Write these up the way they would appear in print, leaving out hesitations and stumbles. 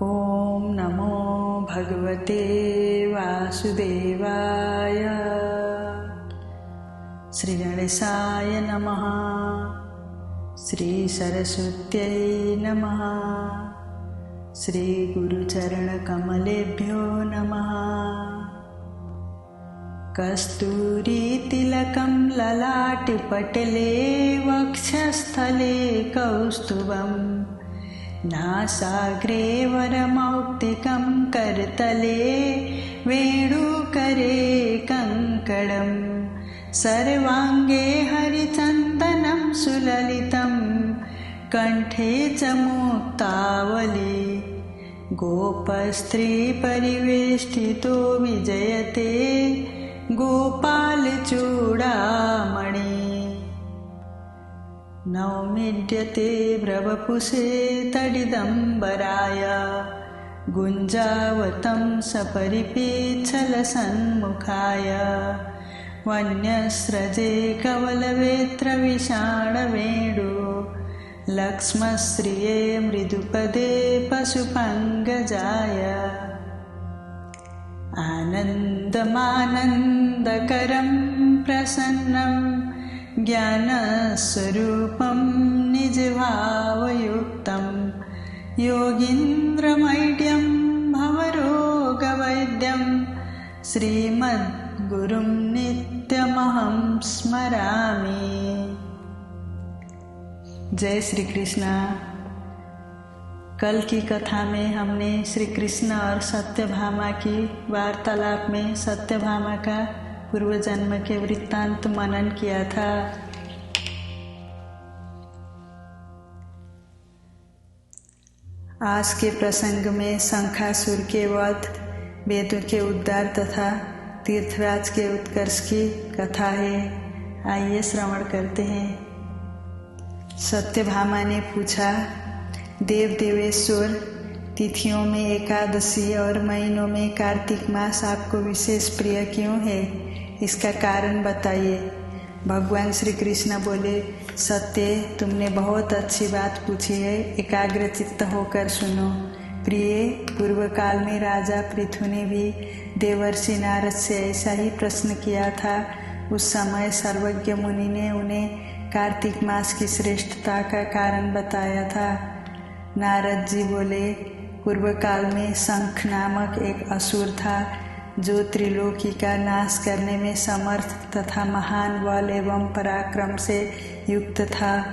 ओम नमो भगवते वासुदेवाय। श्री गणेशाय नमः। श्री सरस्वत्यै नमः। श्री गुरुचरणकमलेभ्यो नमः। कस्तूरीतिलकं ललाटपटले वक्षस्थले कौस्तुभम् नासाग्रे वरमौक्तिकं करतले वेणुकरे कङ्कणं सर्वाङ्गे हरिचन्दनं सुललितं कण्ठे च मुक्तावली गोपस्त्रीपरिवेष्टितो विजयते गोपालचूडामणि नौमीड्यते ब्रवपुषे तडिदम्बराय गुञ्जावतं सपरिपीच्छलसन्मुखाय वन्यस्रजे कवलवेत्रविषाणवेणु लक्ष्मश्रिये मृदुपदे पशुपङ्गजाय आनन्दमानन्दकरं प्रसन्नं ज्ञानस्वरूपं निजभावयुक्तं योगीन्द्रमैड्यं भवरोगवैद्यं श्रीमद्गुरुं नित्यमहं स्मरामि। जय श्री कृष्णा। कल की कथा में हमने श्री कृष्ण और सत्यभामा की वार्तालाप में सत्यभामा का पूर्व जन्म के वृत्तांत मनन किया था। आज के प्रसंग में शंखासुर के वध, वेदों के उद्धार तथा तीर्थराज के उत्कर्ष की कथा है। आइए श्रवण करते हैं। सत्यभामा ने पूछा, देव देवेश्वर, तिथियों में एकादशी और महीनों में कार्तिक मास आपको विशेष प्रिय क्यों है? इसका कारण बताइए। भगवान श्री कृष्ण बोले, सत्य, तुमने बहुत अच्छी बात पूछी है। एकाग्रचित्त होकर सुनो। प्रिय, पूर्व काल में राजा पृथु ने भी देवर्षि नारद से ऐसा ही प्रश्न किया था। उस समय सर्वज्ञ मुनि ने उन्हें कार्तिक मास की श्रेष्ठता का कारण बताया था। नारद जी बोले, पूर्व काल में शंख नामक एक असुर था जो त्रिलोकी का नाश करने में समर्थ तथा महान बल एवं पराक्रम से युक्त था।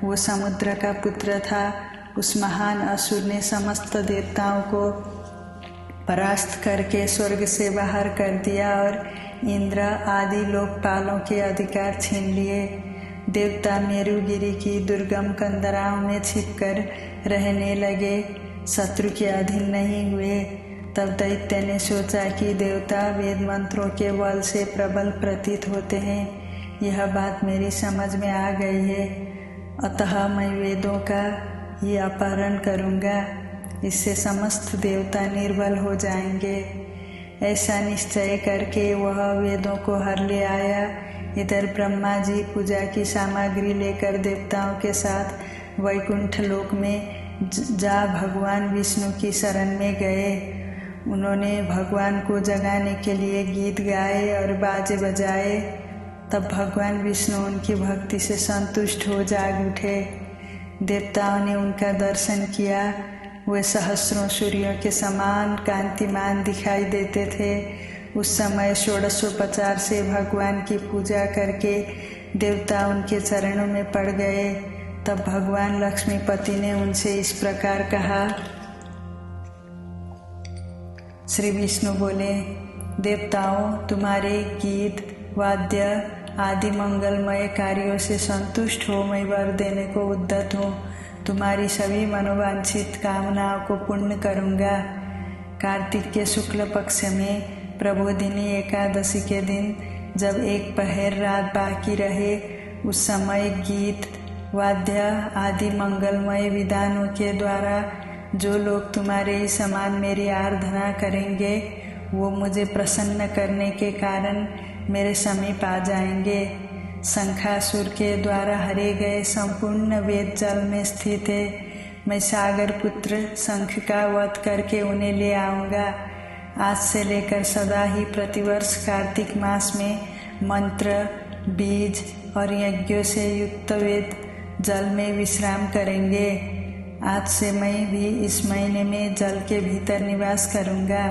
वो समुद्र का पुत्र था। उस महान असुर ने समस्त देवताओं को परास्त करके स्वर्ग से बाहर कर दिया और इंद्र आदि लोकपालों के अधिकार छीन लिए। देवता मेरुगिरी की दुर्गम कंदराओं में छिपकर रहने लगे, शत्रु के अधीन नहीं हुए। तब दैत्य ने सोचा कि देवता वेद मंत्रों के बल से प्रबल प्रतीत होते हैं। यह बात मेरी समझ में आ गई है, अतः मैं वेदों का ही अपहरण करूँगा। इससे समस्त देवता निर्बल हो जाएंगे। ऐसा निश्चय करके वह वेदों को हर ले आया। इधर ब्रह्मा जी पूजा की सामग्री लेकर देवताओं के साथ वैकुंठ लोक में जा भगवान विष्णु की शरण में गए। उन्होंने भगवान को जगाने के लिए गीत गाए और बाजे बजाए। तब भगवान विष्णु उनकी भक्ति से संतुष्ट हो जाग उठे। देवताओं ने उनका दर्शन किया। वे सहस्रों सूर्यों के समान कांतिमान दिखाई देते थे। उस समय षोडशोपचार से भगवान की पूजा करके देवता उनके चरणों में पड़ गए। तब भगवान लक्ष्मीपति ने उनसे इस प्रकार कहा। श्री विष्णु बोले, देवताओं, तुम्हारे गीत वाद्य आदि मंगलमय कार्यों से संतुष्ट हो मैं वर देने को उद्यत हूँ। तुम्हारी सभी मनोवांछित कामनाओं को पूर्ण करूँगा। कार्तिक के शुक्ल पक्ष में प्रबोधिनी एकादशी के दिन जब एक पहर रात बाकी रहे, उस समय गीत वाद्य आदि मंगलमय विधानों के द्वारा जो लोग तुम्हारे ही समान मेरी आराधना करेंगे, वो मुझे प्रसन्न करने के कारण मेरे समीप आ जाएंगे। शंखासुर के द्वारा हरे गए संपूर्ण वेद जल में स्थित है। मैं सागर पुत्र शंख का वध करके उन्हें ले आऊँगा। आज से लेकर सदा ही प्रतिवर्ष कार्तिक मास में मंत्र, बीज और यज्ञों से युक्त वेद जल में विश्राम करेंगे। आज से मैं भी इस महीने में जल के भीतर निवास करूँगा।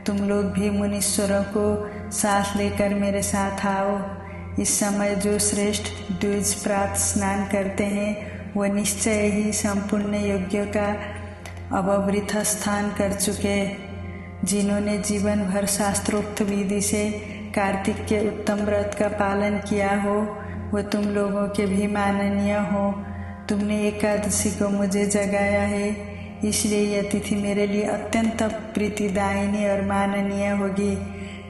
तुम लोग भी मुनीश्वरों को साथ लेकर मेरे साथ आओ। इस समय जो श्रेष्ठ द्विज प्रातः स्नान करते हैं वह निश्चय ही संपूर्ण यज्ञों का अववृथ स्थान कर चुके। जिन्होंने जीवन भर शास्त्रोक्त विधि से कार्तिक के उत्तम व्रत का पालन किया हो वो तुम लोगों के भी माननीय हो। तुमने एकादशी को मुझे जगाया है, इसलिए यह तिथि मेरे लिए अत्यंत प्रीतिदायिनी और माननीय होगी।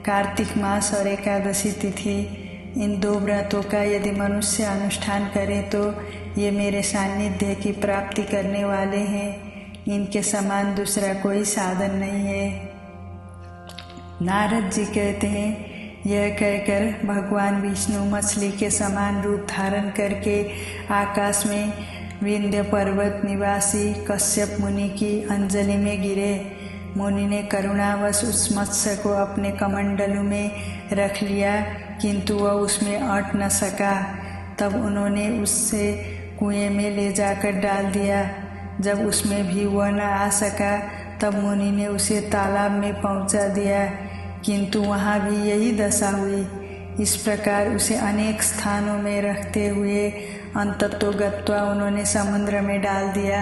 कार्तिक मास और एकादशी तिथि, इन दो व्रतों का यदि मनुष्य अनुष्ठान करे तो ये मेरे सान्निध्य की प्राप्ति करने वाले हैं। इनके समान दूसरा कोई साधन नहीं है। नारद जी कहते हैं, यह कहकर भगवान विष्णु मछली के समान रूप धारण करके आकाश में विंध्य पर्वत निवासी कश्यप मुनि की अंजलि में गिरे। मुनि ने करुणावश उस मत्स्य को अपने कमंडलू में रख लिया, किंतु वह उसमें अट न सका। तब उन्होंने उससे कुएं में ले जाकर डाल दिया। जब उसमें भी वह न आ सका तब मुनि ने उसे तालाब में पहुंचा दिया, किंतु वहाँ भी यही दशा हुई। इस प्रकार उसे अनेक स्थानों में रखते हुए अंततोगत्वा उन्होंने समुद्र में डाल दिया।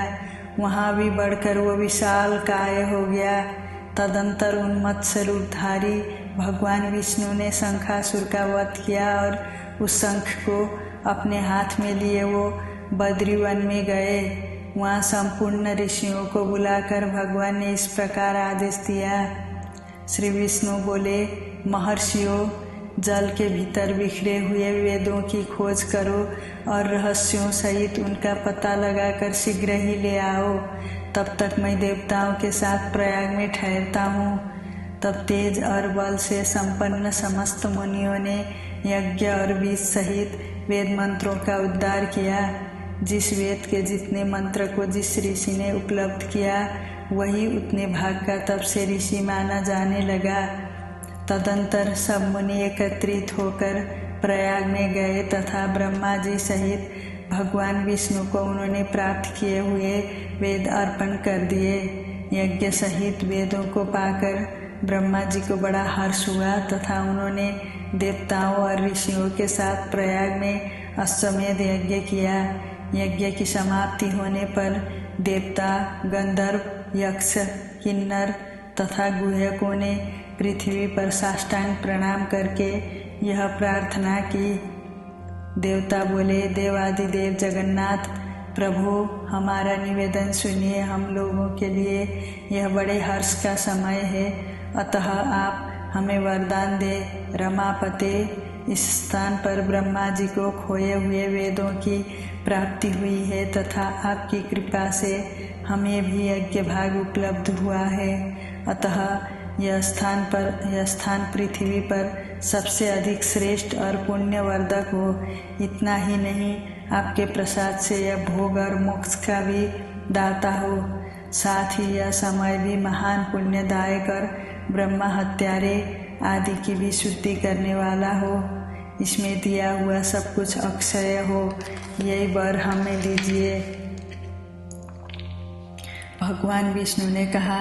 वहाँ भी बढ़कर वो विशाल काय हो गया। तदंतर उन मत्स्य रूपधारी भगवान विष्णु ने शंखासुर का वध किया और उस शंख को अपने हाथ में लिए वो बद्रीवन में गए। वहाँ संपूर्ण ऋषियों को बुलाकर भगवान ने इस प्रकार आदेश दिया। श्री विष्णु बोले, महर्षियों, जल के भीतर बिखरे हुए वेदों की खोज करो और रहस्यों सहित उनका पता लगाकर शीघ्र ही ले आओ। तब तक मैं देवताओं के साथ प्रयाग में ठहरता हूँ। तब तेज और बल से संपन्न समस्त मुनियों ने यज्ञ और बीज सहित वेद मंत्रों का उद्धार किया। जिस वेद के जितने मंत्र को जिस ऋषि ने उपलब्ध किया वही उतने भाग का तब से ऋषि माना जाने लगा। तदंतर सब मुनि एकत्रित होकर प्रयाग में गए तथा ब्रह्मा जी सहित भगवान विष्णु को उन्होंने प्राप्त किए हुए वेद अर्पण कर दिए। यज्ञ सहित वेदों को पाकर ब्रह्मा जी को बड़ा हर्ष हुआ तथा उन्होंने देवताओं और ऋषियों के साथ प्रयाग में अश्वमेध यज्ञ किया। यज्ञ की समाप्ति होने पर देवता, गंधर्व, यक्ष, किन्नर तथा गुह्यकों ने पृथ्वी पर साष्टांग प्रणाम करके यह प्रार्थना की। देवता बोले, देवादिदेव जगन्नाथ प्रभु, हमारा निवेदन सुनिए। हम लोगों के लिए यह बड़े हर्ष का समय है, अतः आप हमें वरदान दे। रमापते, इस स्थान पर ब्रह्मा जी को खोए हुए वेदों की प्राप्ति हुई है तथा आपकी कृपा से हमें भी यज्ञ भाग उपलब्ध हुआ है। अतः यह स्थान पृथ्वी पर सबसे अधिक श्रेष्ठ और पुण्यवर्धक हो। इतना ही नहीं, आपके प्रसाद से यह भोग और मोक्ष का भी दाता हो। साथ ही यह समय भी महान पुण्यदायक और ब्रह्मा हत्यारे आदि की भी शुद्धि करने वाला हो। इसमें दिया हुआ सब कुछ अक्षय हो, यही वर हमें दीजिए। भगवान विष्णु ने कहा,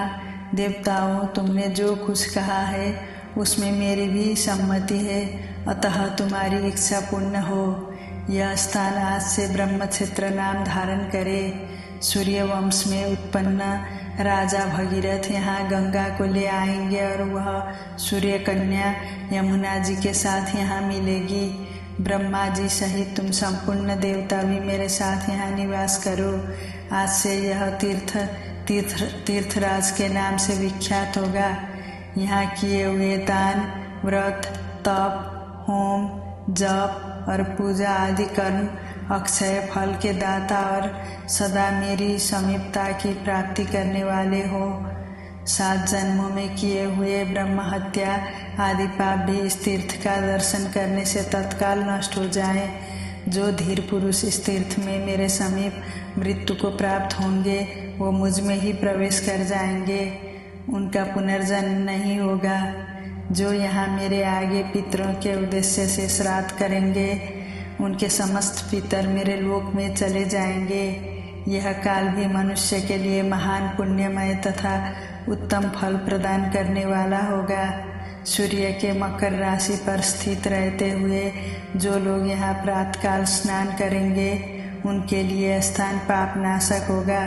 देवताओं, तुमने जो कुछ कहा है उसमें मेरी भी सम्मति है, अतः तुम्हारी इच्छा पूर्ण हो। यह स्थान आज से ब्रह्मक्षेत्र नाम धारण करे। सूर्यवंश में उत्पन्न राजा भगीरथ यहाँ गंगा को ले आएंगे और वह सूर्य कन्या यमुना जी के साथ यहाँ मिलेगी। ब्रह्मा जी सहित तुम संपूर्ण देवता भी मेरे साथ यहाँ निवास करो। आज से यह तीर्थराज के नाम से विख्यात होगा। यहाँ किए हुए दान, व्रत, तप, होम, जप और पूजा आदि कर्म अक्षय फल के दाता और सदा मेरी समीपता की प्राप्ति करने वाले हो। 7 जन्मों में किए हुए ब्रह्म हत्या आदि पाप भी इस तीर्थ का दर्शन करने से तत्काल नष्ट हो जाए जो धीर पुरुष इस तीर्थ में मेरे समीप मृत्यु को प्राप्त होंगे वो मुझ में ही प्रवेश कर जाएंगे, उनका पुनर्जन्म नहीं होगा। जो यहाँ मेरे आगे पितरों के उद्देश्य से श्राद्ध करेंगे उनके समस्त पितर मेरे लोक में चले जाएंगे। यह काल भी मनुष्य के लिए महान पुण्यमय तथा उत्तम फल प्रदान करने वाला होगा। सूर्य के मकर राशि पर स्थित रहते हुए जो लोग यहाँ प्रातःकाल स्नान करेंगे उनके लिए स्थान पाप नाशक होगा।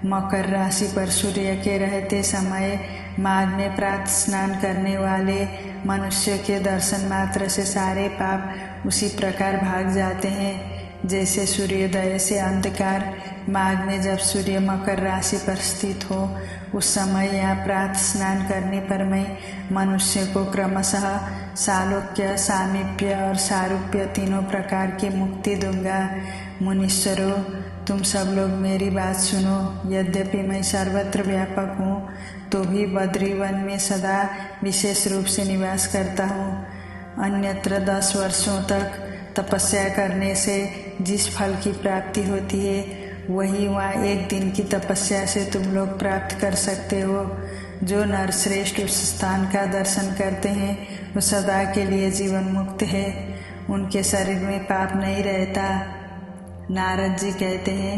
मकर राशि पर सूर्य के रहते समय माघ में प्रातः स्नान करने वाले मनुष्य के दर्शन मात्र से सारे पाप उसी प्रकार भाग जाते हैं जैसे सूर्योदय से अंधकार। माघ में जब सूर्य मकर राशि पर स्थित हो उस समय यहाँ प्रातः स्नान करने पर मैं मनुष्य को क्रमशः सालोक्य, सामीप्य और सारूप्य तीनों प्रकार की मुक्ति दूंगा। मुनीश्वरों, तुम सब लोग मेरी बात सुनो। यद्यपि मैं सर्वत्र व्यापक हूँ तो भी बद्रीवन में सदा विशेष रूप से निवास करता हूँ। अन्यत्र 10 वर्षों तक तपस्या करने से जिस फल की प्राप्ति होती है वही वहाँ 1 दिन की तपस्या से तुम लोग प्राप्त कर सकते हो। जो नर श्रेष्ठ उस स्थान का दर्शन करते हैं वो सदा के लिए जीवन मुक्त है, उनके शरीर में पाप नहीं रहता। नारद जी कहते हैं,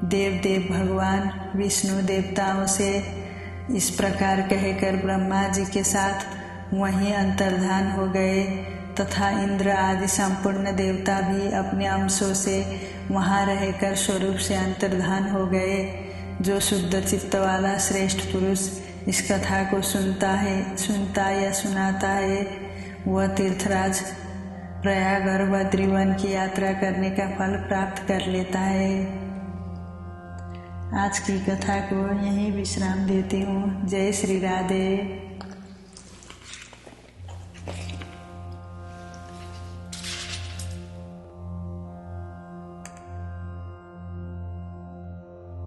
देव भगवान विष्णु देवताओं से इस प्रकार कहकर ब्रह्मा जी के साथ वहीं अंतर्धान हो गए तथा इंद्र आदि संपूर्ण देवता भी अपने अंशों से वहाँ रहकर स्वरूप से अंतर्धान हो गए। जो शुद्ध चित्त वाला श्रेष्ठ पुरुष इस कथा को सुनता या सुनाता है वह तीर्थराज प्रयाग और बद्रीवन की यात्रा करने का फल प्राप्त कर लेता है। आज की कथा को यहीं विश्राम देती हूँ। जय श्री राधे।